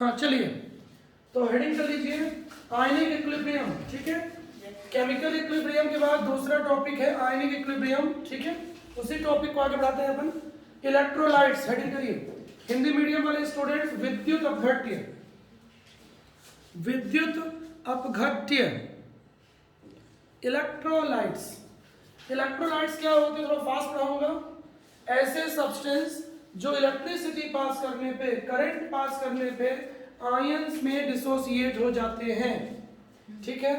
हाँ चलिए, तो हेडिंग कर लीजिए आयनिक इक्विलिब्रियम। ठीक है, केमिकल इक्विलिब्रियम के बाद दूसरा टॉपिक है आयनिक इक्विलिब्रियम। ठीक है, उसी टॉपिक को आगे बढ़ाते हैं अपन। इलेक्ट्रोलाइट्स, हेडिंग करिए। हिंदी मीडियम वाले स्टूडेंट्स, विद्युत अपघट्य, विद्युत अपघट्य, इलेक्ट्रोलाइट्स। इलेक्ट्रोलाइट्स क्या होते हैं, थोड़ा फास्ट पढ़ाऊंगा। ऐसे सब्सटेंस जो इलेक्ट्रिसिटी पास करने पे, करंट पास करने पे आयंस में डिसोसिएट हो जाते हैं। ठीक है,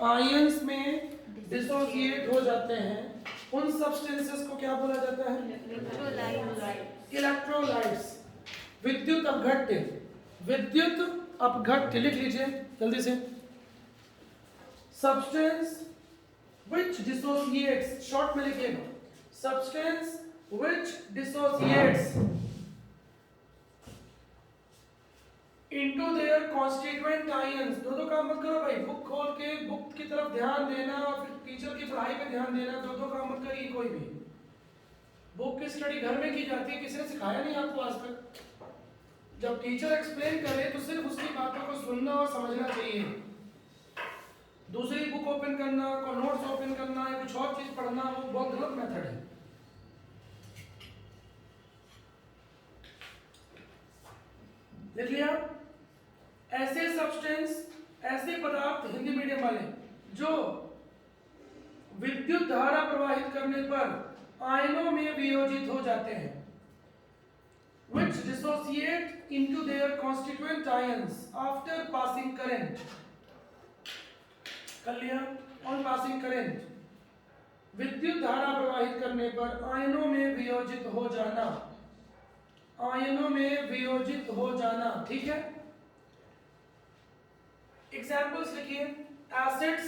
आयंस में डिसोसिएट हो जाते हैं, उन सब्सटेंसेस को क्या बोला जाता है? इलेक्ट्रोलाइट्स। विद्युत अपघट्य, विद्युत अपघट्य लिख लीजिए जल्दी से। सब्सटेंस which dissociates, शॉर्ट में लिखिएगा, substance which dissociates into their constituent ions। दो काम मत करो भाई, बुक खोल के बुक की तरफ ध्यान देना, फिर टीचर की पढ़ाई पे ध्यान देना, दो काम मत करिए कोई भी। बुक की स्टडी घर में की जाती है, किसी ने सिखाया नहीं आपको आज तक। जब टीचर एक्सप्लेन करे तो सिर्फ उसकी बातों को सुनना और समझना चाहिए। दूसरी बुक ओपन करना, कोई नोट्स ओपन करना या कुछ और चीज पढ़ना, वो बहुत गलत मेथड है। लिख लिया? ऐसे सब्सटेंस, ऐसे पदार्थ, हिंदी मीडियम वाले, जो विद्युत धारा प्रवाहित करने पर आयनों में वियोजित हो जाते हैं, which dissociate into their constituent ions after passing current। कर लिया? ऑन पासिंग करेंट, विद्युत धारा प्रवाहित करने पर आयनों में वियोजित हो जाना, आयनों में वियोजित हो जाना। ठीक है, एग्जांपल्स लिखिए। एसिड्स,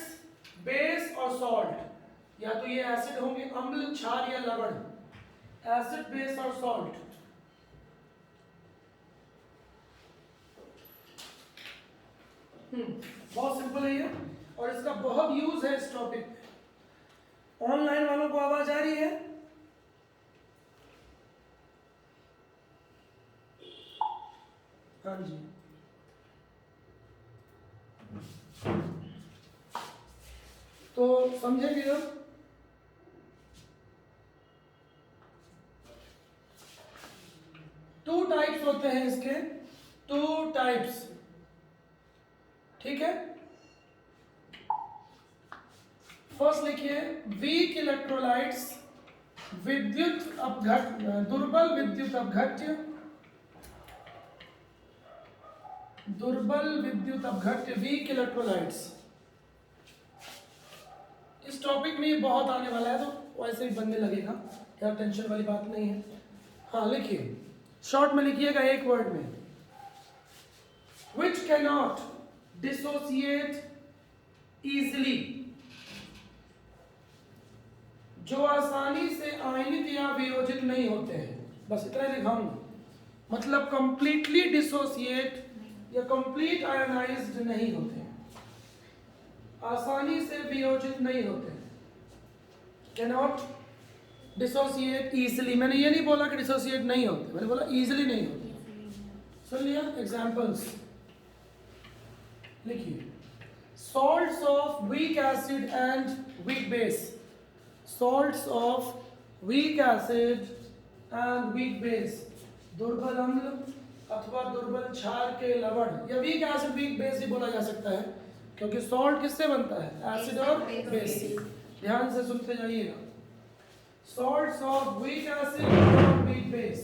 बेस और सॉल्ट, या तो ये एसिड होंगे, अम्ल, क्षार या लवण। एसिड, बेस और सॉल्ट। बहुत सिंपल है ये, और इसका बहुत यूज है इस टॉपिक पे। ऑनलाइन वालों को आवाज आ रही है? हाँ जी, तो समझेंगे जब। टू टाइप्स होते हैं इसके, टू टाइप्स। ठीक है, फर्स्ट लिखिए वीक इलेक्ट्रोलाइट्स, विद्युत अपघट्य, दुर्बल विद्युत अपघट्य, दुर्बल विद्युत अपघट्य, वीक इलेक्ट्रोलाइट्स। इस टॉपिक में बहुत आने वाला है, तो वैसे ही बनने लगेगा, क्या टेंशन वाली बात नहीं है। हाँ लिखिए, शॉर्ट में लिखिएगा एक वर्ड में। which cannot dissociate easily, जो आसानी से आयनित या वियोजित नहीं होते हैं। बस इतना लिखाऊंगा, मतलब कंप्लीटली डिसोसिएट या कंप्लीट आयनाइज्ड नहीं होते हैं, आसानी से वियोजित नहीं होते हैं। कैनॉट डिसोसिएट इजिली, मैंने ये नहीं बोला कि डिसोसिएट नहीं होते, मैंने बोला इजिली नहीं होते। सुन लिया? एग्जाम्पल्स लिखिए। Salts of weak acid and weak base, salts of weak acid and weak base, दुर्बल अम्ल अथवा दुर्बल क्षार के लवण, या वीक एसिड वीक बेस ही बोला जा सकता है, क्योंकि सॉल्ट किससे बनता है? एसिड और बेस से। ध्यान से सुनते जाइएगा। salts of weak acid और weak base,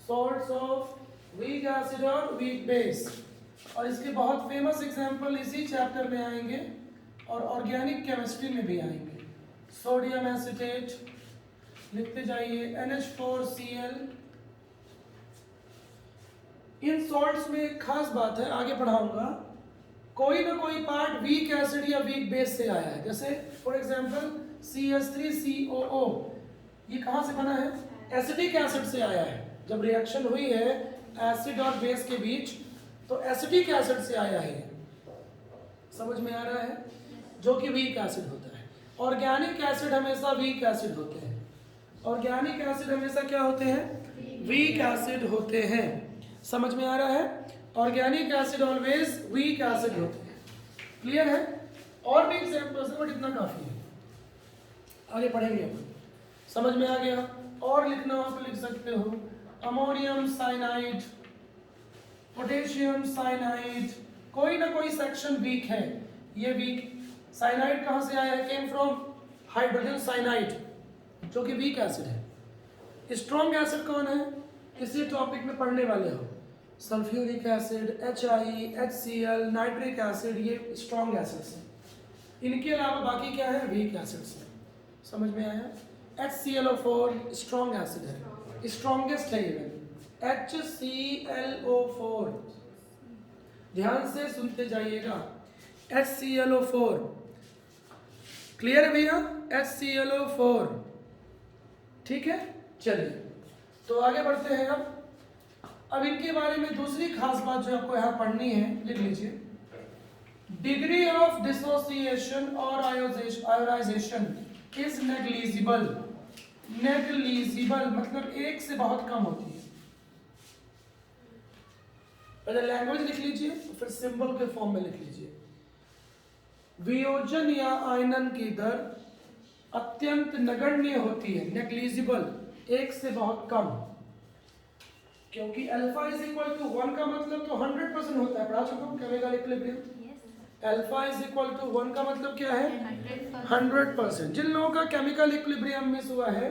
salts of weak acid और weak base। और इसके बहुत फेमस एग्जांपल इसी चैप्टर में आएंगे और ऑर्गेनिक केमिस्ट्री में भी आएंगे। सोडियम एसिटेट, लिखते जाइए, NH4Cl। इन सॉल्ट्स में एक खास बात है, आगे पढ़ाऊंगा, कोई ना कोई पार्ट वीक एसिड या वीक बेस से आया है। जैसे फॉर एग्जांपल CH3COO, ये कहाँ से बना है? एसिटिक एसिड से आया है। जब रिएक्शन हुई है एसिड और बेस के बीच, तो एसिटिक एसिड से आया है। समझ में आ रहा है? जो कि वीक एसिड होता है। ऑर्गेनिक एसिड हमेशा वीक एसिड होते हैं, ऑर्गेनिक एसिड हमेशा क्या होते हैं? वीक एसिड होते हैं। समझ में आ रहा है? Organic acid always weak acid होते हैं। क्लियर है? और भी एग्जाम्पल्स है बट इतना काफी है, आगे पढ़ेंगे अपन। समझ में आ गया? और लिखना हो तो लिख सकते हो अमोनियम साइनाइड, पोटेशियम साइनाइड, कोई ना कोई सेक्शन वीक है। ये वीक साइनाइड कहां से आया है? केम फ्रॉम हाइड्रोजन साइनाइड, जो कि वीक एसिड है। स्ट्रॉन्ग एसिड कौन है? इसी टॉपिक में पढ़ने वाले हो। Sulphuric acid, HI, HCl, nitric acid, ये स्ट्रॉन्ग एसिड्स हैं। इनके अलावा बाकी क्या है? वीक एसिड्स हैं। समझ में आया? HClO4 स्ट्रॉन्ग एसिड है, स्ट्रॉन्गेस्ट है इवन। HClO4, ध्यान से सुनते जाइएगा। HClO4 क्लियर है भैया? HClO4 ठीक है। चलिए तो आगे बढ़ते हैं। अब इनके बारे में दूसरी खास बात जो आपको यहाँ पढ़नी है, लिख लीजिए। डिग्री ऑफ डिसोसिएशन और आयोनाइजेशन इज नेग्लिजिबल। नेग्लिजिबल मतलब एक से बहुत कम होती है। पहले लैंग्वेज लिख लीजिए, फिर सिंबल के फॉर्म में लिख लीजिए। वियोजन या आयनन की दर अत्यंत नगण्य होती है, नेग्लिजिबल, एक से बहुत कम। क्योंकि अल्फा इज इक्वल टू 1 का मतलब तो 100% होता है। पढ़ा चुका हूं chemical equilibrium. Alpha is equal to 1 का मतलब क्या है? 100%। जिन लोगों का केमिकल इक्विलिब्रियम मिस हुआ है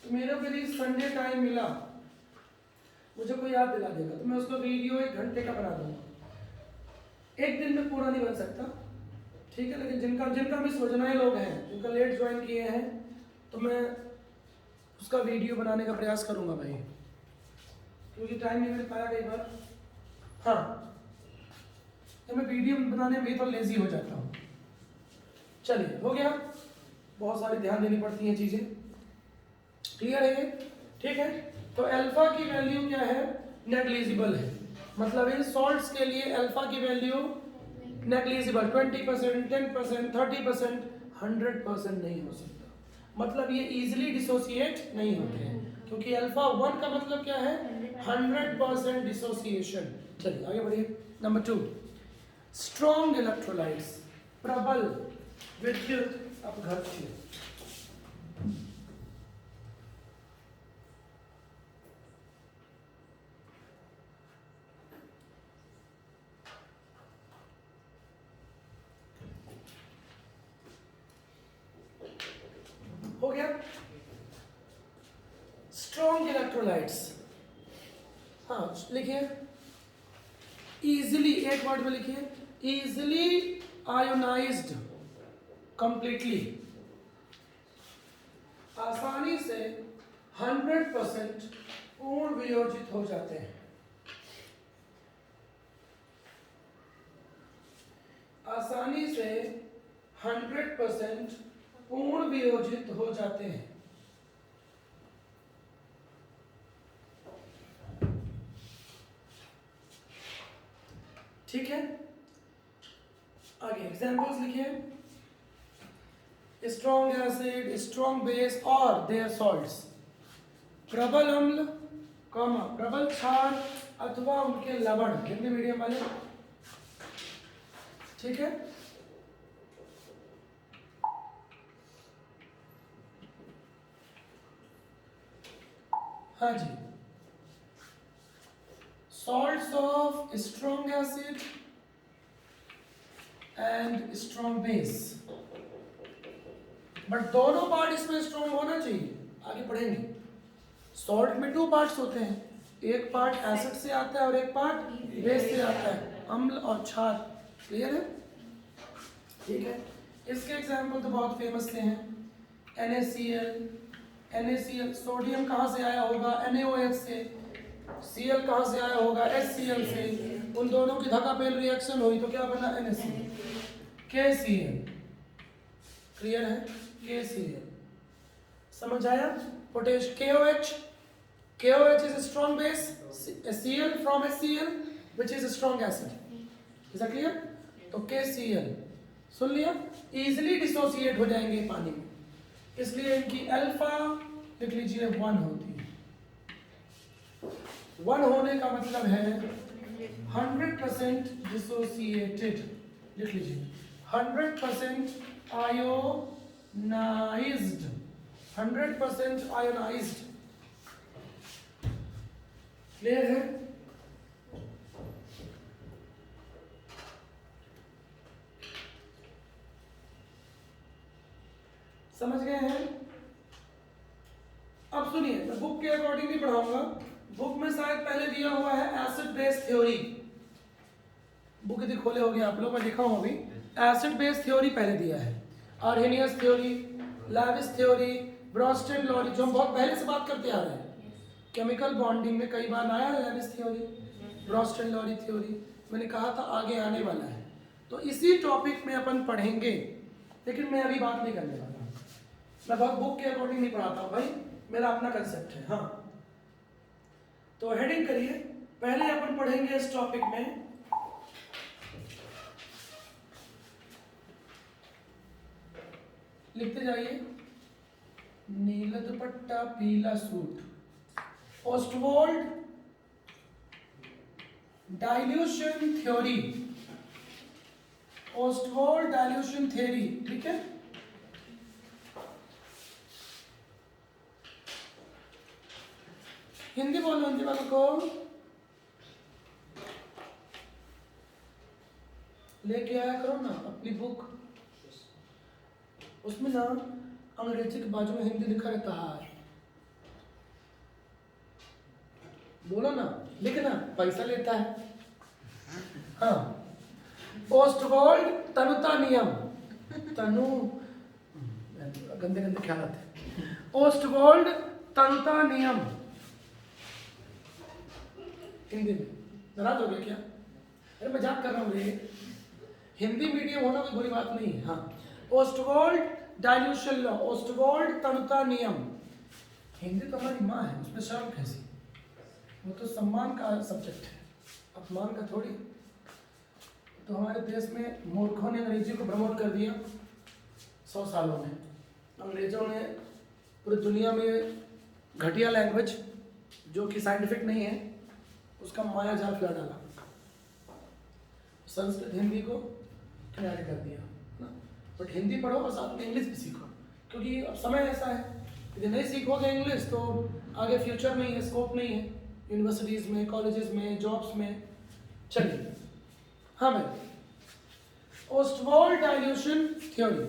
तो मेरे को यदि संडे टाइम मिला, मुझे कोई याद दिला देगा तो मैं उसको वीडियो 1 घंटे का बना दूंगा। एक दिन में पूरा नहीं बन सकता, ठीक है, लेकिन जिनका मिस हो जाए लोग हैं, जिनका लेट ज्वाइन किए हैं, तो मैं उसका वीडियो बनाने का प्रयास करूंगा भाई, क्योंकि टाइम नहीं मिल पाया कई बार। हाँ, तो मैं वीडियो बनाने में तो लेजी हो जाता हूँ। चलिए हो गया, बहुत सारी ध्यान देनी पड़ती हैं चीजें। क्लियर है ये? ठीक है। तो अल्फा की वैल्यू क्या है? नेग्लिजिबल है। मतलब इन सॉल्ट्स के लिए अल्फा की वैल्यू नेग्लिजिबल, 20%, 10%, 30%, 100% नहीं हो सकता। मतलब ये इजीली डिसोसिएट नहीं होते हैं, क्योंकि अल्फा 1 का मतलब क्या है? 100% डिसोसिएशन। चलिए आगे बढ़िए। नंबर 2, स्ट्रॉन्ग इलेक्ट्रोलाइट्स, प्रबल विद्युत अपघट्य। हो गया। स्ट्रॉन्ग इलेक्ट्रोलाइट्स, हाँ लिखिए इजिली, एक वर्ड में लिखिए, इजिली आयोनाइज्ड, कंप्लीटली, आसानी से 100% पूर्ण वियोजित हो जाते हैं। आसानी से 100% पूर्ण वियोजित हो जाते हैं। ठीक है। आगे एग्जांपल्स लिखिए। स्ट्रॉन्ग एसिड, स्ट्रॉन्ग बेस और देयर सॉल्ट्स, प्रबल अम्ल, प्रबल क्षार अथवा उनके लवण, हिंदी मीडियम वाले, ठीक है। हाँ जी, salts of strong acid and strong base, but दोनों पार्ट इसमें स्ट्रॉन्ग होना चाहिए। आगे पढ़ेंगे। सॉल्ट में 2 पार्ट्स होते हैं, एक पार्ट एसिड से आता है और एक पार्ट बेस से आता है, अम्ल और क्षार। क्लियर है? ठीक है। इसके एग्जाम्पल तो बहुत फेमस से हैं। NaCl, सोडियम कहाँ से आया होगा? NaOH से। Cl कहाँ से आया होगा? HCl से। उन दोनों की धक्का-पेल रिएक्शन हुई तो क्या बना? NaCl। KCl, क्लियर है? KCl, समझ आया? Potash KOH is a strong base, Cl from HCl which is a strong acid. Is that clear? तो KCl सुन लिया, इजिली डिसोसिएट हो जाएंगे पानी में, इसलिए इनकी अल्फा लिख लीजिए 1 होती है। वन होने का मतलब है 100% डिसोसिएटेड, लिख लीजिए 100% आयोनाइज्ड, 100% आयोनाइज्ड। क्लियर है? समझ गए हैं? अब सुनिए, मैं बुक के अकॉर्डिंग नहीं पढ़ाऊंगा। बुक में शायद पहले दिया हुआ है एसिड बेस थ्योरी। बुक यदि खोले होगे आप लोग, मैं लिखा हूं अभी। एसिड बेस थ्योरी पहले दिया है, Arrhenius theory, Lewis theory, Bronsted Lowry, जो हम बहुत पहले से बात करते आ रहे हैं। केमिकल बॉन्डिंग में कई बार आया है lavish theory, Bronsted lorry theory. मैंने कहा था आगे आने वाला है, तो इसी टॉपिक में अपन पढ़ेंगे, लेकिन मैं अभी बात नहीं करने वाला। मैं बहुत बुक के अकॉर्डिंग नहीं पढ़ाता हूँ भाई, मेरा अपना कंसेप्ट है। हाँ, तो हेडिंग करिए। पहले अपन पढ़ेंगे इस टॉपिक में लिखते जाइए, नीला दुपट्टा पीला suit, Ostwald dilution theory, Ostwald dilution theory, ठीक है। हिंदी बोलो, हिंदी वालों को लेके आया करो ना अपनी बुक, उसमें ना अंग्रेजी के बाजू में हिंदी लिखा रहता है। बोलो ना, लिखना, पैसा लेता है। हाँ, ओस्टवॉल्ड तनुता नियम, तनु गंदे गंदे ख्याल आते हैं। ओस्टवॉल्ड तनुता नियम हिंदी में। नाराज हो गए क्या? अरे मजाक कर रहा हूँ रे, हिंदी मीडियम होना कोई बुरी बात नहीं है। हाँ, ओस्टवॉल्ड डाइल्यूशन लॉ, ओस्टवॉल्ड तनुता नियम। हिंदी तो हमारी माँ है, उसमें शर्म कैसी? वो तो सम्मान का सब्जेक्ट है, अपमान का थोड़ी। तो हमारे देश में मूर्खों ने अंग्रेजी को प्रमोट कर दिया 100 सालों में। अंग्रेजों ने पूरी दुनिया में घटिया लैंग्वेज जो कि साइंटिफिक नहीं है उसका माया जाल फैला डाला, संस्कृत हिंदी को किनारे कर दिया ना। बट हिंदी पढ़ो और साथ में इंग्लिश भी सीखो, क्योंकि अब समय ऐसा है, यदि नहीं सीखोगे इंग्लिश तो आगे फ्यूचर नहीं है, स्कोप नहीं है यूनिवर्सिटीज़ में, कॉलेजेस में, जॉब्स में। चलिए, हाँ भाई, ओस्टवॉल्ड डाइल्यूशन थ्योरी।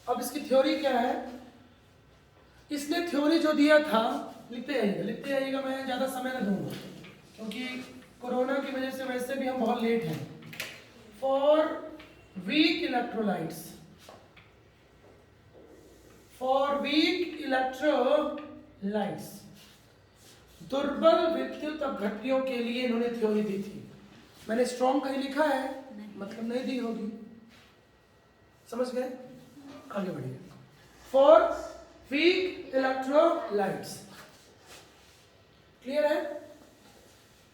अब इसकी थ्योरी क्या है? इसने थ्योरी जो दिया था, लिखते आइएगा, मैं ज़्यादा समय न दूंगा क्योंकि कोरोना की वजह से वैसे भी हम बहुत लेट हैं। For weak electrolytes, for weak electrolytes, दुर्बल विद्युत अपघट्टियों के लिए इन्होंने थ्योरी दी थी। मैंने स्ट्रॉन्ग कहीं लिखा है, मतलब नहीं दी होगी, समझ गए? आगे बढ़िए। फॉर वीक इलेक्ट्रोलाइट्स, क्लियर है?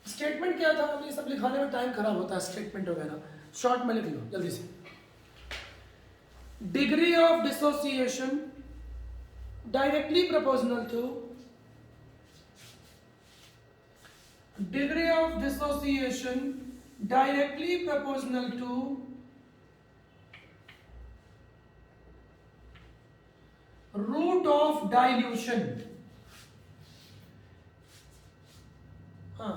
स्टेटमेंट क्या था? ये सब लिखाने में टाइम खराब होता है, स्टेटमेंट वगैरह शॉर्ट में लिख लो जल्दी से। Degree of dissociation directly proportional to, degree of dissociation directly proportional to root of dilution। हाँ,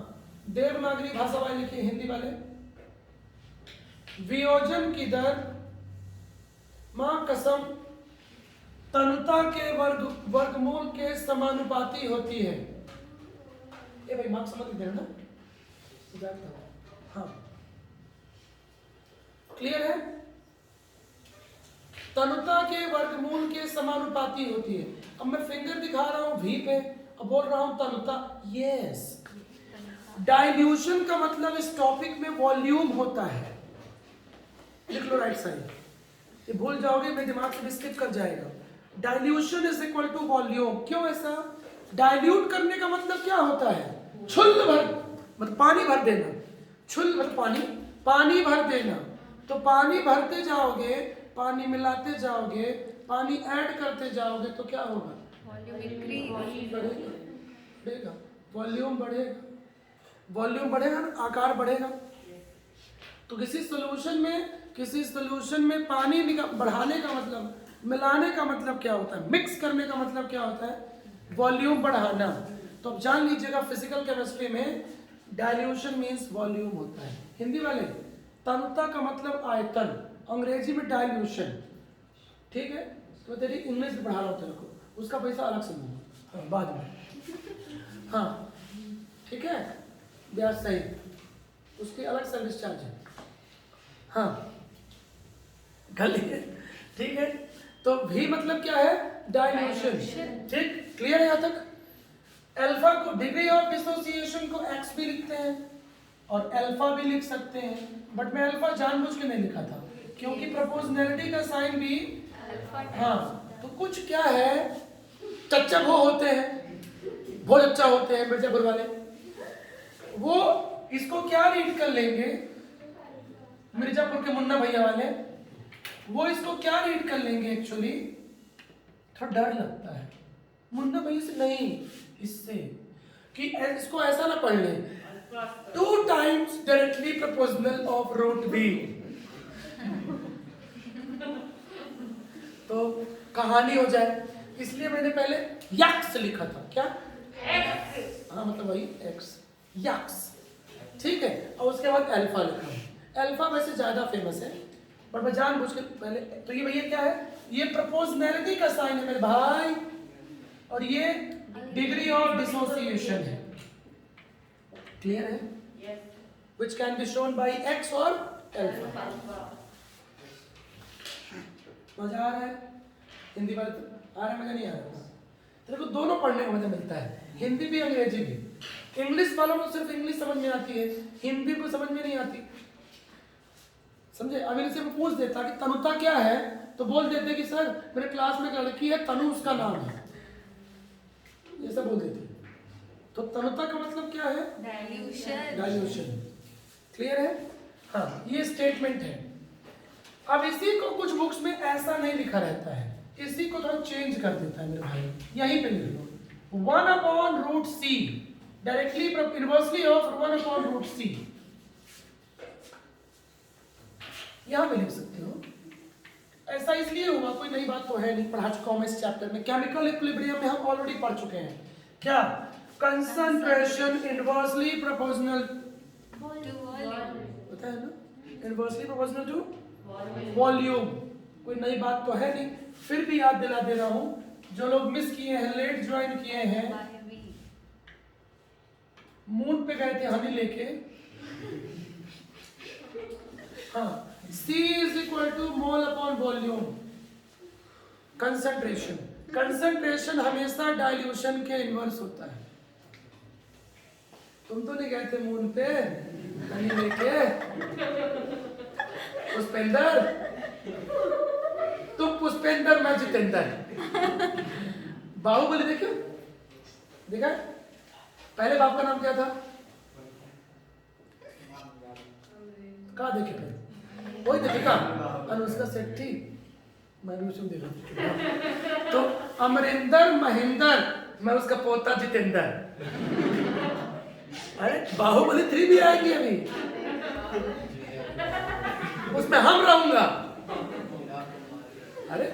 देवनागरी भाषा वाले लिखिए, हिंदी वाले। वियोजन की दर मां कसम तनुता के वर्गमूल के समानुपाती होती है। ये भाई मार्क्स समझ लेते हैं ना? हाँ, क्लियर है? तनुता के वर्गमूल के समानुपाती होती है। अब मैं फिंगर दिखा रहा हूं वी पे और बोल रहा हूं तनुता। यस, डाइल्यूशन का मतलब इस टॉपिक में वॉल्यूम होता है। लिख लो राइट साइड, ये भूल जाओगे मेरे दिमाग से स्किप कर जाएगा। Dilution is equal to volume. क्यों ऐसा? डाइल्यूट करने का मतलब क्या होता है? छुल भर, मतलब पानी भर देना। छुल भर पानी भर देना। तो पानी भरते जाओगे, पानी मिलाते जाओगे, पानी ऐड करते जाओगे तो क्या होगा? वॉल्यूम इंक्रीज बढ़ेगा। वॉल्यूम बढ़ेगा, वॉल्यूम बढ़ेगा ना, आकार बढ़ेगा। तो किसी सोल्यूशन में पानी बढ़ाने का मतलब, मिलाने का मतलब क्या होता है, मिक्स करने का मतलब क्या होता है, वॉल्यूम बढ़ाना। तो अब जान लीजिएगा फिजिकल केमिस्ट्री में डाइल्यूशन मीन्स वॉल्यूम होता है। हिंदी वाले, तन्यता का मतलब आयतन, अंग्रेजी में डाइल्यूशन, ठीक है। तो तेरी इंग्लिश में पढ़ा रहा हूँ तेरे को, उसका पैसा अलग से दूंगा, हाँ, बाद में, हाँ ठीक है, ब्याज सही, उसकी अलग सर्विस चार्ज है, हाँ गली है, ठीक है। तो भी मतलब क्या है, डाइल्यूशन, ठीक, क्लियर है यहाँ तक। अल्फा को, डिग्री ऑफ डिसोसिएशन को एक्स भी लिखते हैं और अल्फा भी लिख सकते हैं, बट मैं अल्फा जानबूझ के नहीं लिखा था क्योंकि प्रोपोर्शनैलिटी का साइन भी, हाँ, तो कुछ क्या है, चच्चा वो होते हैं, बहुत अच्छा होते हैं मिर्जापुर वाले, वो इसको क्या रीड कर लेंगे, मिर्जापुर के मुन्ना भैया वाले, वो इसको क्या रीड कर लेंगे, एक्चुअली थोड़ा डर लगता है मुन्ना भैया से, नहीं इससे, कि इसको ऐसा ना पढ़ ले, 2 times directly proportional of root b, तो कहानी हो जाए, इसलिए मैंने पहले यक्स लिखा था, क्या एक्स, हाँ मतलब वही एक्स, यक्स, ठीक है, और उसके बाद अल्फा लिखा। अल्फा वैसे ज्यादा फेमस है, पर मैं जानबूझ के पहले, तो ये भैया क्या है, ये प्रोपोर्शनैलिटी का साइन है मेरे भाई, और ये डिग्री ऑफ डिसोसिएशन है, क्लियर है, which can be shown by x और अल्फा। मजा आ रहा है, हिंदी वाले आ रहा है, मजा नहीं आ रहा, तेरे को दोनों पढ़ने का मजा मिलता है, हिंदी भी अंग्रेजी भी। इंग्लिश वालों को सिर्फ इंग्लिश समझ में आती है, हिंदी को समझ में नहीं आती, समझे। अब इनसे मैं पूछ देता कि तनुता क्या है, तो बोल देते कि सर मेरे क्लास में एक लड़की है तनु, उसका नाम है, ये सब बोल देते। तो तनुता का मतलब क्या है, डाइल्यूशन, डाइल्यूशन, क्लियर है, हाँ ये स्टेटमेंट है। अब इसी को कुछ बुक्स में ऐसा नहीं लिखा रहता है, इसी को थोड़ा चेंज कर देता है मेरे भाई, यहीं पे लिख लो 1/√c, directly inversely of 1/√c, यहां पे लिख सकते हो। ऐसा इसलिए हुआ, कोई नई बात तो है नहीं, पढ़ा चुका हूं मैं इस चैप्टर में। केमिकल इक्विलिब्रियम में हम ऑलरेडी पढ़ चुके हैं, क्या, कंसंट्रेशन इनवर्सली प्रोपोर्शनल, पता है ना, इनवर्सली प्रोपोर्शनल टू वॉल्यूम, कोई नई बात तो है नहीं, फिर भी याद दिला दे रहा हूं, जो लोग मिस किए हैं, लेट ज्वाइन किए हैं, मून पे गए थे हनी लेके, हाँ, C is equal to mole upon volume, concentration, concentration हमेशा डाइल्यूशन के इनवर्स होता है। तुम तो नहीं गए थे मून पे हनी लेके, पुष्पेंद्र, तुम पुष्पेंद्र मैं जितेंद्र, बाहुबली देखो, देखा, पहले बाप का नाम क्या था, कहा देखे पहले, वही देखा, अनुष्का शेट्टी, मैं भी उसको देखा, तो अमरिंदर महेंद्र, मैं उसका पोता जितेंद्र, अरे बाहुबली 3 भी आएगी अभी, उसमें हम रहूंगा, अरे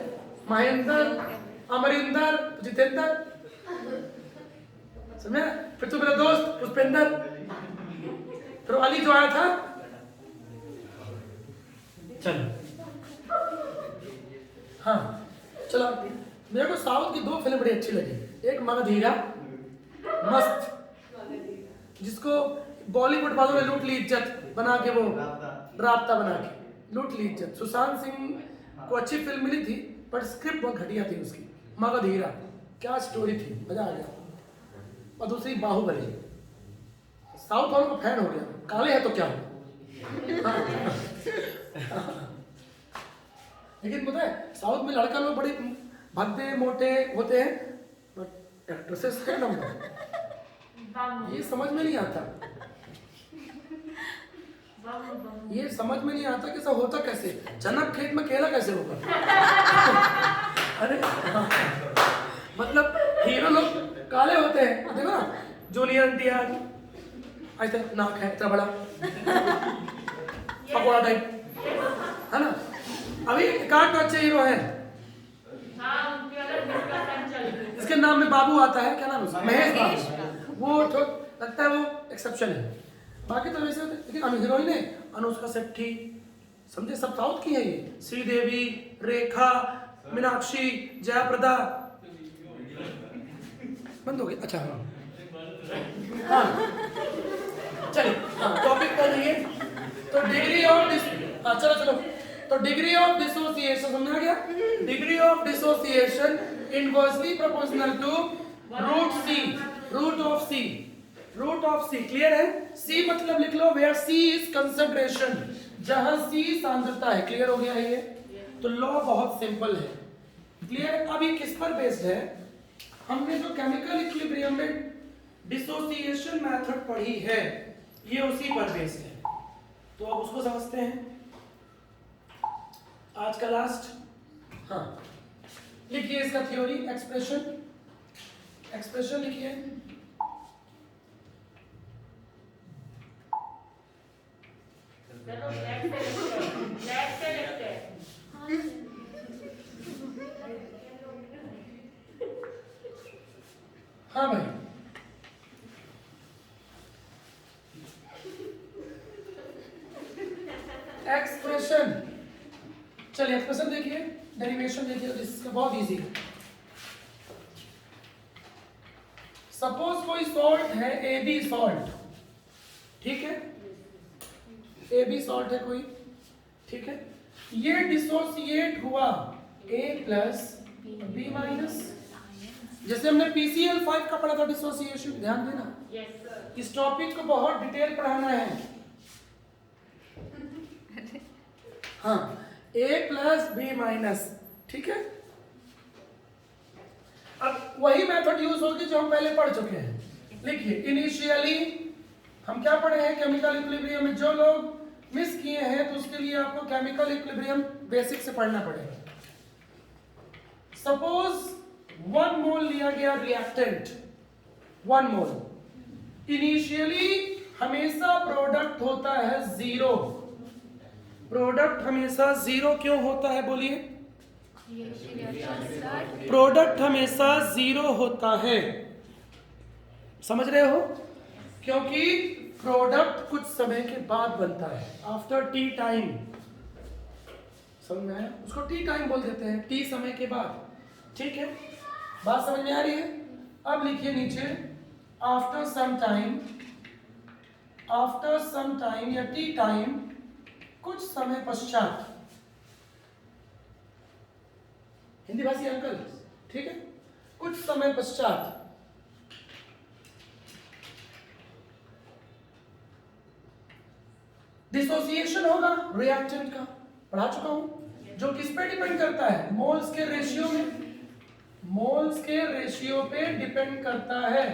महेंद्र, अमरिंदर, जितेंद्र, समझे, फिर तो मेरा दोस्त पुष्पेंद्र, फिर अली जो आया था, चलो, हाँ चलो, मेरे को साउथ की 2 फिल्म बड़ी अच्छी लगी, एक मगधीरा, मस्त, जिसको बॉलीवुड वालों ने लूट ली इज्जत बना के, वो राब्ता बना के लूट ली इज्जत। सुशांत सिंह को अच्छी फिल्म मिली थी, पर स्क्रिप्ट बहुत घटिया थी उसकी, मगधीरा, क्या स्टोरी थी, मजा आ गया। और दूसरी बाहुबली, साउथ वालों को फैन हो गया, काले हैं तो क्या हो, लेकिन पता है साउथ में लड़का लोग बड़े भद्दे मोटे होते हैं, बट एक्ट्रेसेस का नंबर, ये समझ में नहीं आता, ये समझ में नहीं आता कि सब होता कैसे, जनक खेत में केला कैसे होगा, अरे मतलब हीरो लोग काले होते हैं, देखो ना, जूनियर आंटी आ गई, ऐसे नाक है इतना बड़ा, पकौड़ा टाइप, है ना। अभी एक आध तो अच्छे हीरो है, इसके नाम में बाबू आता है, क्या नाम है, महेश बाबू, वो तो लगता है वो एक्सेप्शन है, बाकी तो वैसे होते। लेकिन हीरोइन है अनुष्का शेट्टी, समझे, सब साउथ की है ये, श्रीदेवी, रेखा, मीनाक्षी, जयाप्रदा, बंद हो गई, अच्छा हाँ चलिए, हाँ टॉपिक पर रहिए। तो डिग्री ऑफ चलो तो डिग्री ऑफ डिसोसिएशन समझ आ गया। Degree of dissociation inversely proportional to root of c clear है। सी मतलब लिख लो वेयर सी इज कंसंट्रेशन, जहां सी सांद्रता है, क्लियर हो गया है ये। तो लॉ बहुत सिंपल है, क्लियर। अब ये किस पर बेस्ड है, हमने जो केमिकल इक्विलिब्रियम में डिसोसिएशन मेथड पढ़ी है ये उसी पर बेस्ड है, तो अब उसको समझते हैं। आज का लास्ट, हाँ लिखिए इसका थ्योरी, एक्सप्रेशन लिखिए। हाँ भाई, एक्सप्रेशन, चलिए एक्सप्रेशन देखिए, डेरिवेशन देखिए, इसका बहुत इजी है। सपोज कोई सॉल्ट है AB सॉल्ट, ठीक है, AB सॉल्ट है कोई, ठीक है, ये डिसोसिएट हुआ A प्लस B माइनस, जैसे हमने PCl5 का पढ़ा था डिसोसिएशन, ध्यान देना। इस टॉपिक को बहुत डिटेल पढ़ाना है। हाँ, A प्लस B माइनस, ठीक है। अब वही मेथड यूज होगी जो हम पहले पढ़ चुके हैं। लिखिए, इनिशियली हम क्या पढ़े हैं केमिकल इक्विलिब्रियम में, जो लोग मिस किए हैं तो उसके लिए आपको केमिकल इक्विलिब्रियम बेसिक से पढ़ना पड़ेगा। सपोज 1 मोल लिया गया रिएक्टेंट, 1 मोल, इनिशियली हमेशा प्रोडक्ट होता है 0। प्रोडक्ट हमेशा 0 क्यों होता है, बोलिए। प्रोडक्ट हमेशा 0 होता है, समझ रहे हो, क्योंकि प्रोडक्ट कुछ समय के बाद बनता है, आफ्टर टी टाइम, समझ में आया, उसको टी टाइम बोल देते हैं, टी समय के बाद, ठीक है, बात समझ में आ रही है। अब लिखिए नीचे, आफ्टर सम टाइम या टी टाइम, कुछ समय पश्चात, हिंदी भाषी अंकल, ठीक है, कुछ समय पश्चात डिसोसिएशन होगा रिएक्टेंट का, पढ़ा चुका हूं, जो किस पे डिपेंड करता है, मोल्स के रेशियो में, मोल्स के रेशियो पे डिपेंड करता है,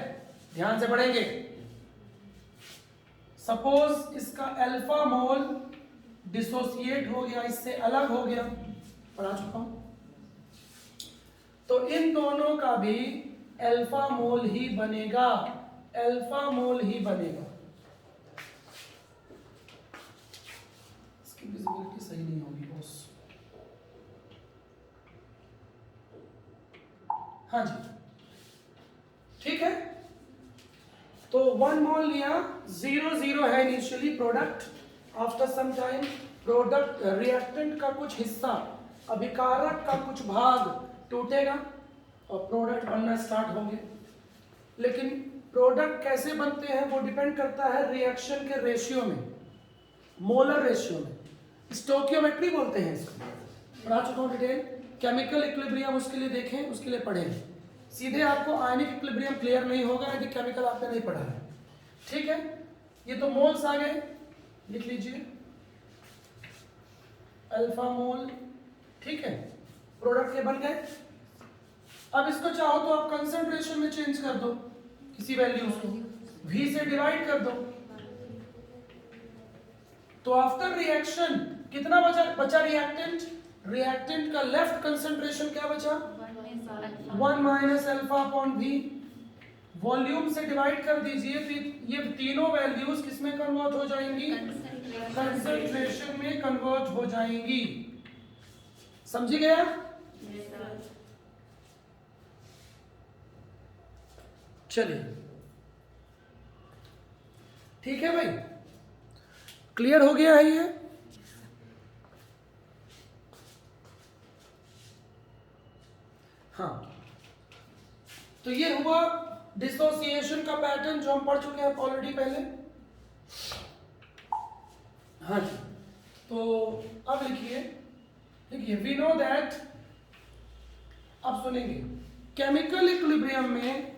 ध्यान से पढ़ेंगे। सपोज इसका अल्फा मोल डिसोसिएट हो गया, इससे अलग हो गया, पढ़ा चुका हूं, तो इन दोनों का भी अल्फा मोल ही बनेगा, अल्फा मोल ही बनेगा। इसकी विजिबिलिटी सही नहीं होगी बॉस, हाँ जी, ठीक है। तो 1 मोल लिया, 0 है initially product, after some time product reactant का कुछ हिस्सा, अभिकारक का कुछ भाग टूटेगा और प्रोडक्ट बनना स्टार्ट होंगे। लेकिन प्रोडक्ट कैसे बनते हैं वो डिपेंड करता है रिएक्शन के रेशियो में, मोलर रेशियो में, स्टोकियोमेट्री बोलते हैं इसको, पढ़ा चुका हूं डिटेल। केमिकल इक्विलिब्रियम उसके लिए देखें, उसके लिए पढ़ें, सीधे आपको आयनिक इक्विलिब्रियम क्लियर नहीं होगा यदि केमिकल आपने नहीं पढ़ा है, ठीक है। ये तो मोल्स आ गए, लिख लीजिए अल्फा मोल, ठीक है, प्रोडक्ट के बन गए। अब इसको चाहो तो आप कंसंट्रेशन में चेंज कर दो, किसी वैल्यू को V से डिवाइड कर दो, तो आफ्टर रिएक्शन कितना बचा रिएक्टेंट का लेफ्ट कंसंट्रेशन क्या बचा, 1 minus alpha upon V, volume से डिवाइड कर दीजिए तो ये तीनों वैल्यूज किसमें कन्वर्ट हो जाएंगी? कंसंट्रेशन में कन्वर्ट हो जाएंगी। समझी गया? चलिए ठीक है भाई, क्लियर हो गया है ये? हाँ, तो ये हुआ डिसोसिएशन का पैटर्न जो हम पढ़ चुके हैं ऑलरेडी पहले। हाँ जी, तो अब लिखिए वी नो दैट, अब सुनेंगे केमिकल इक्विलिब्रियम में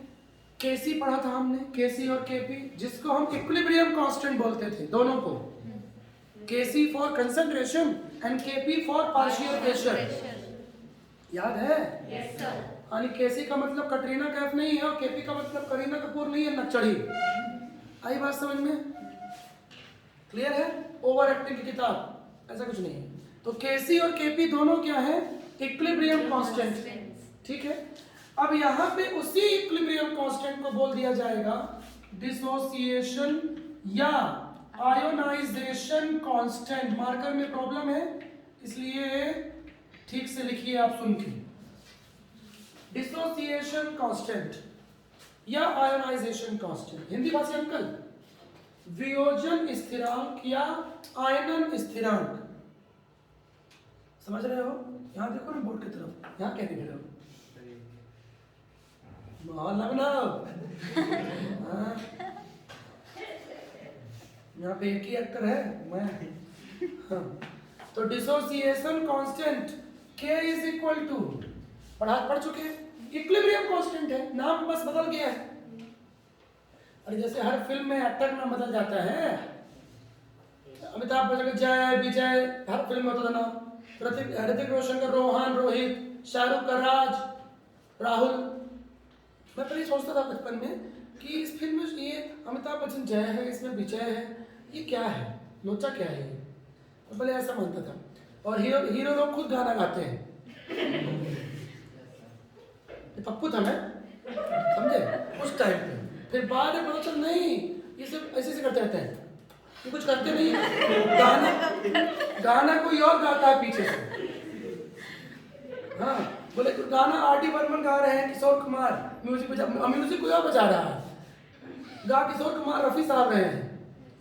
केसी पढ़ा था हमने, केसी और केपी, जिसको हम इक्विलिब्रियम कांस्टेंट बोलते थे दोनों को, KC for concentration and KP for partial pressure. याद है? Yes sir. यानी केसी का मतलब कटरीना कैफ नहीं है और केपी का मतलब करीना कपूर नहीं है, नक्चढ़ी। आई बात समझ में? क्लियर है? ओवर एक्टिंग की किताब, ऐसा कुछ नहीं है। तो केसी और केपी दोनों क्या है? Equilibrium constant. ठीक है, अब यहां पे उसी इक्विलिब्रियम कांस्टेंट को बोल दिया जाएगा डिसोसिएशन या आयोनाइजेशन कांस्टेंट। मार्कर में प्रॉब्लम है इसलिए ठीक से लिखिए आप सुन के। डिसोसिएशन कांस्टेंट या आयोनाइजेशन कांस्टेंट, हिंदी भाषी अंकल, वियोजन स्थिरांक या आयनन स्थिरांक। समझ रहे हो? यहां देखो ना बोर्ड की तरफ, यहां क्या दिख रहे हो? माहौल लगना। हाँ, यहाँ पे एक ही एक्टर है, मैं। हाँ, तो dissociation constant K is equal to, पढ़ चुके हैं, इक्विलिब्रियम कांस्टेंट है, नाम बस बदल गया है। अरे जैसे हर फिल्म में एक्टर नाम बदल जाता है, अमिताभ बच्चन का जय विजय, हर फिल्म में होता था नाम। ऋतिक रोशन का रोहन, रोहित, शाहरुख का राज, राहुल। मैं पहले सोचता था बचपन में कि इस फिल्म में ये अमिताभ बच्चन जय है, इसमें विजय है, ये क्या है, लोचा क्या है ये? मैं पहले ऐसा मानता था। और हीरो लोग खुद गाना गाते हैं। पप्पू था मैं, समझे, उस टाइम पे। फिर बाद में पता चला नहीं, ये सब ऐसे करते रहते हैं, ये कुछ करते नहीं, गाना कोई और गाता है पीछे से। हाँ, बोले गाना आर.डी. बर्मन गा रहे हैं, किशोर कुमार म्यूजिक कोई और बजा रहा है, गा किशोर कुमार, रफी साहब रहे हैं,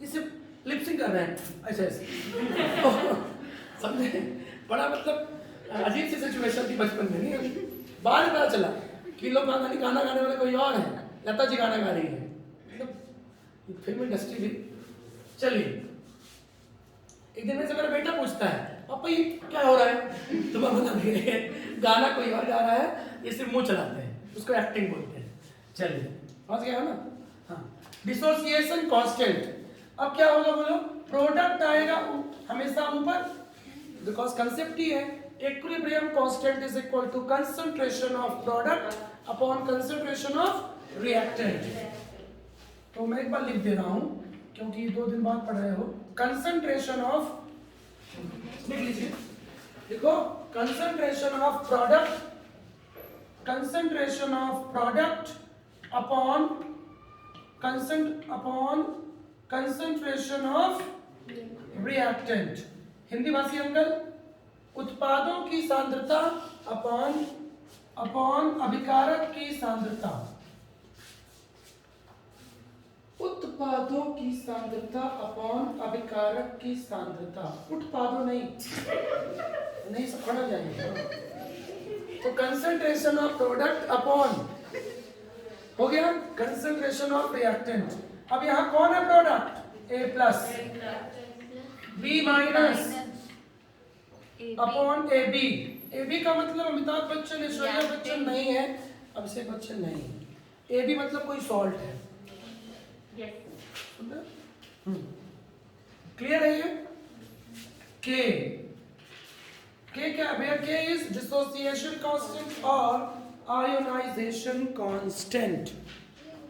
ये सिर्फ लिपसिंग कर रहे हैं ऐसे ऐसे। समझे? बड़ा मतलब अजीब सी सिचुएशन थी बचपन में। नहीं, बाद में पता चला कि लोग गाना गाने वाले कोई और है, लता जी गाना गा रही है, मतलब फिल्म इंडस्ट्री भी। चलिए, एक दिन में से मेरा बेटा पूछता है, पापा ये क्या हो रहा है? तो मैं बता दिए, गाना कोई और गा रहा है, ये सिर्फ मुंह चलाते हैं, उसको एक्टिंग बोलते हैं। चलिए, समझ गया ना? हाँ, डिसोसिएशन कांस्टेंट। अब क्या होगा बोलो? प्रोडक्ट आएगा हमेशा ऊपर, बिकॉज कंसेप्ट ही है equilibrium constant is equal to concentration of product upon concentration of reactant. तो मैं एक बार लिख दे रहा हूं क्योंकि 2 दिन बाद पढ़ रहे हो। कंसंट्रेशन ऑफ, लिख लीजिए, देखो, concentration of product upon concentration of reactant. Hindi भाषी अंकल, उत्पादों की सांद्रता अपॉन अभिकारक की सांद्रता। उत्पादों की सांद्रता अपॉन अभिकारक की सांद्रता। उत्पादों नहीं सब पढ़ा जाएगा। तो कंसंट्रेशन ऑफ प्रोडक्ट अपॉन, हो गया कंसंट्रेशन ऑफ रिएक्टेंट। अब यहाँ कौन है product? A plus, B minus upon AB। AB का मतलब अमिताभ बच्चन, ऐश्वर्या बच्चन नहीं है, अभिषेक बच्चन नहीं है। AB मतलब कोई सॉल्ट है। क्लियर है ये? K क्या है भैया? K इज डिसोसिएशन कांस्टेंट और आयोनाइजेशन कांस्टेंट।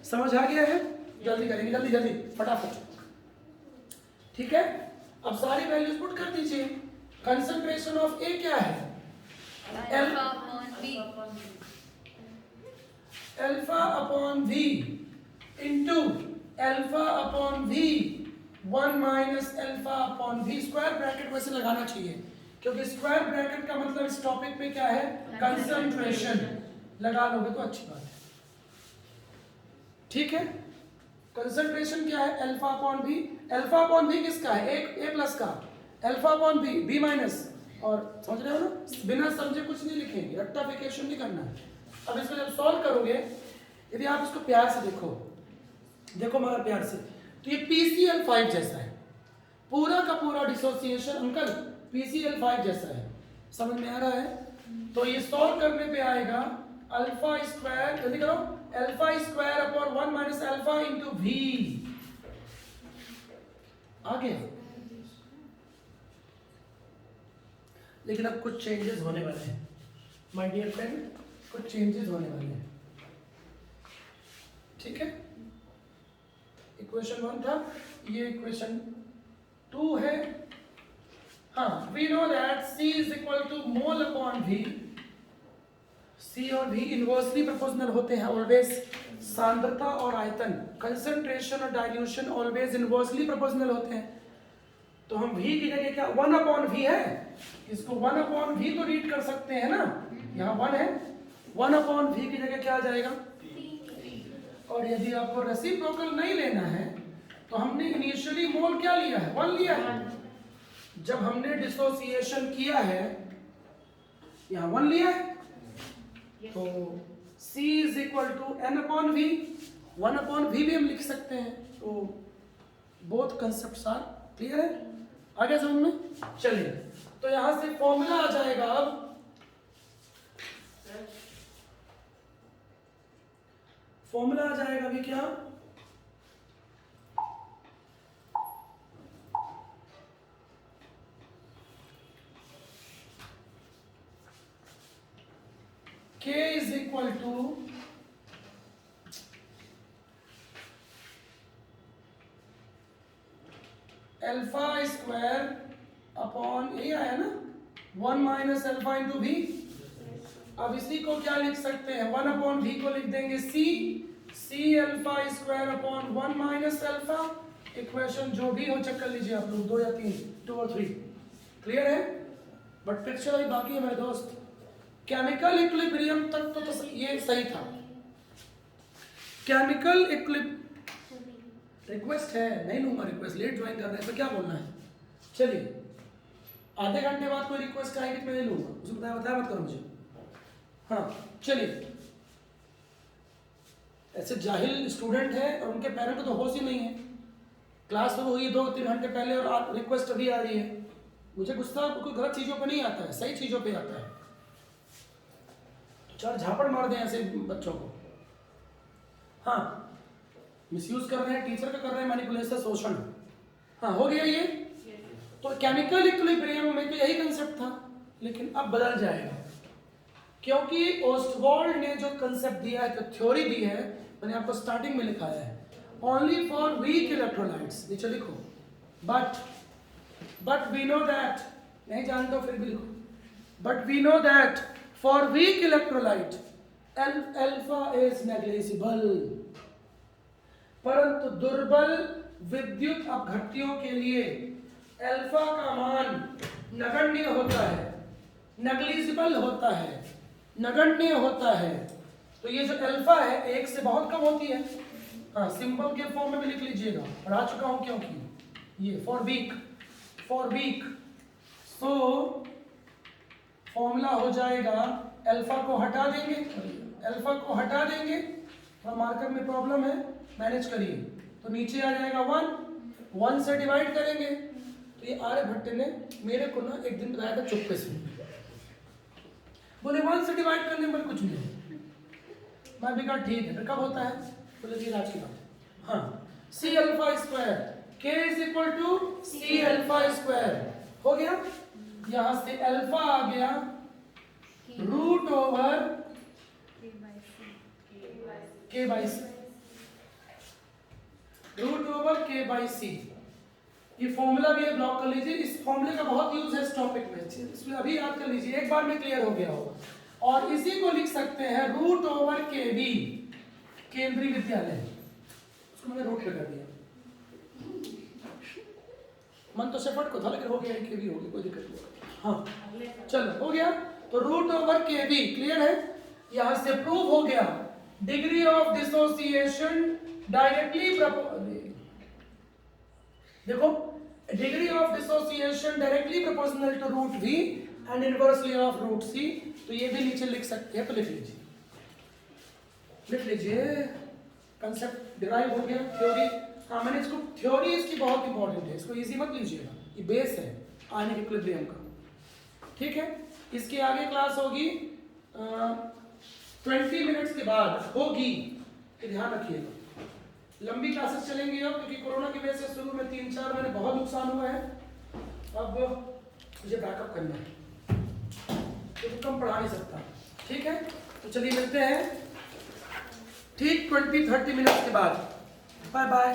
समझ आ गया है? जल्दी करेंगे, जल्दी फटाफट। ठीक है, अब सारी वैल्यूज पुट कर दीजिए। कंसंट्रेशन ऑफ A क्या है? Alpha upon V। Into alpha upon v 1 minus alpha upon v. Square bracket वैसे लगाना चाहिए क्योंकि स्क्वायर ब्रैकेट का मतलब इस टॉपिक पे क्या है, कंसंट्रेशन। लगा लोगे तो अच्छी बात है, ठीक है। कंसंट्रेशन क्या है, alpha upon v. Alpha upon v किसका है, ए प्लस का, alpha upon b b minus. और समझ रहे हो ना, बिना समझे कुछ नहीं लिखेंगे, रेक्टिफिकेशन नहीं करना है। अब इसको जब सॉल्व करोगे, यदि आप इसको प्यार से देखो, देखो मगर प्यार से, तो ये PCl5 जैसा है, पूरा का पूरा डिसोसिएशन अंकल PCl5 जैसा है। समझ में आ रहा है? तो ये सॉल्व करने पे आएगा अल्फा स्क्वायर, जल्दी करो, alpha square upon 1 minus alpha into V. आ गया। लेकिन अब कुछ चेंजेस होने वाले हैं माय डियर फ्रेंड, कुछ चेंजेस होने वाले हैं, ठीक है। इक्वेशन 1 था, ये इक्वेशन 2 है। हाँ, we know that C is equal to mole upon V। C और V इनवर्सली प्रोपोर्शनल होते हैं ऑलवेज। सांद्रता और आयतन, कंसंट्रेशन और डाइल्यूशन ऑलवेज इनवर्सली प्रोपोर्शनल होते हैं। तो हम V की जगह क्या 1 अपॉन V है, इसको 1 अपॉन V तो रीड कर सकते हैं ना, यहाँ 1 है, 1 अपॉन V की जगह क्या आ जाएगा। और यदि आपको रेसिप्रोकल नहीं लेना है तो हमने इनिशियली मोल क्या लिया है, 1 लिया है। जब हमने डिसोसिएशन किया है, यहाँ 1 लिया है, तो C is equal to n upon V। 1 upon V भी हम लिख सकते हैं। तो बोथ कंसेप्ट्स आर क्लियर है, आगे समझ में। चलिए, तो यहां से फॉर्मूला आ जाएगा। अब फॉर्मूला आ जाएगा अभी क्या, K is equal to alpha square upon, यही आया ना, 1 माइनस अल्फा इंटू वी। अब इसी को क्या लिख सकते हैं, 1 अपॉन वी को लिख देंगे C alpha square upon 1 minus alpha. Equation जो भी हो चेक कर लीजिए आप लोग, 2 या 3, 2 और 3, क्लियर है। बट पिक्चर अभी बाकी है मेरे दोस्त। केमिकल इक्विलिब्रियम तक तो ये सही था। केमिकल रिक्वेस्ट है, नहीं लूंगा रिक्वेस्ट, लेट ज्वाइन कर रहे हैं तो क्या बोलना है। चलिए, आधे घंटे बाद कोई रिक्वेस्ट आएगी तो मैं नहीं लूंगा, उसको बताया मत करो मुझे। हाँ चलिए, ऐसे जाहिल स्टूडेंट है और उनके पेरेंट को तो होश ही नहीं है, क्लास तो हुई 2-3 घंटे पहले और रिक्वेस्ट अभी आ रही है। मुझे गुस्सा कोई गलत चीज़ों पे नहीं आता है, सही चीज़ों पे आता है। तो चार झापड़ मार दें ऐसे बच्चों को। हाँ, मिसयूज कर रहे हैं, टीचर का कर रहे हैं मैनिपुलेशन, शोषण। हाँ, हो गया ये। तो केमिकल इक्विलिब्रियम में तो यही कंसेप्ट था, लेकिन अब बदल जाएगा क्योंकि ओस्टवाल्ड ने जो कंसेप्ट दिया है, जो थ्योरी दी है, मैंने आपको स्टार्टिंग में लिखाया है, ओनली फॉर वीक इलेक्ट्रोलाइट्स। नीचे लिखो, बट वी नो दैट, नहीं जानते हो फिर भी लिखो, but we know that for weak electrolyte alpha is negligible. परंतु दुर्बल विद्युत अपघट्यों के लिए अल्फा का मान नगण्य होता है, नेग्लिजिबल होता है, नगण्य होता है। तो ये जो अल्फा है 1 से बहुत कम होती है। हाँ, सिंबल के फॉर्म में भी लिख लीजिएगा, पढ़ा चुका हूं क्योंकि ये फॉर वीक। सो फॉर्मूला हो जाएगा, अल्फा को हटा देंगे, थोड़ा मार्कर में प्रॉब्लम है, मैनेज करिए। तो नीचे आ जाएगा 1 से डिवाइड करेंगे। तो ये आर्यभट्ट ने मेरे को ना एक दिन बताया था चुप्पे से, बोले 1 से डिवाइड करने में कुछ नहीं है। मैं भी कहा ठीक है, फिर कब होता है, बोले जी आज की बात है। हाँ, C alpha square K is equal to C alpha square हो गया। यहां से अल्फा आ गया root over K by C, root over K by C। ये फॉर्मूला भी है, ब्लॉक कर लीजिए। इस फॉर्मूले का बहुत यूज है इस टॉपिक में, इसमें अभी याद कर लीजिए, एक बार में क्लियर हो गया होगा। और इसी को लिख सकते हैं रूट ओवर KB, केंद्रीय विद्यालय। इसको मैंने रूट कर दिया। मन तो शेफर्ड को था लेकिन हो गया, के भी हो गया, कोई दिक्कत नहीं। हाँ चलो हो गया। तो रूट ओवर के बी क्लियर है। यहां से प्रूव हो गया डिग्री ऑफ डिसोसिएशन डायरेक्टली देखो degree of dissociation directly proportional to root V and inversely of root C. तो ये भी नीचे लिख सकते हैं, तो लिख लीजिए, लिख लीजिए। कंसेप्ट डिराइव हो गया, थ्योरी। हाँ मैंने इसको, थ्योरी इसकी बहुत इंपॉर्टेंट है, इसको इजी मत लीजिएगा, ये बेस है आयनिक इक्विलिब्रियम का। ठीक है, इसकी आगे क्लास होगी 20 मिनट्स के बाद होगी, तो ध्यान रखिएगा। लंबी क्लासेस चलेंगी अब, क्योंकि कोरोना की वजह से शुरू में 3-4 महीने बहुत नुकसान हुआ है। अब मुझे बैकअप करना है, तो कम पढ़ा नहीं सकता। ठीक है, तो चलिए मिलते हैं ठीक 20-30 मिनट्स के बाद। Bye bye.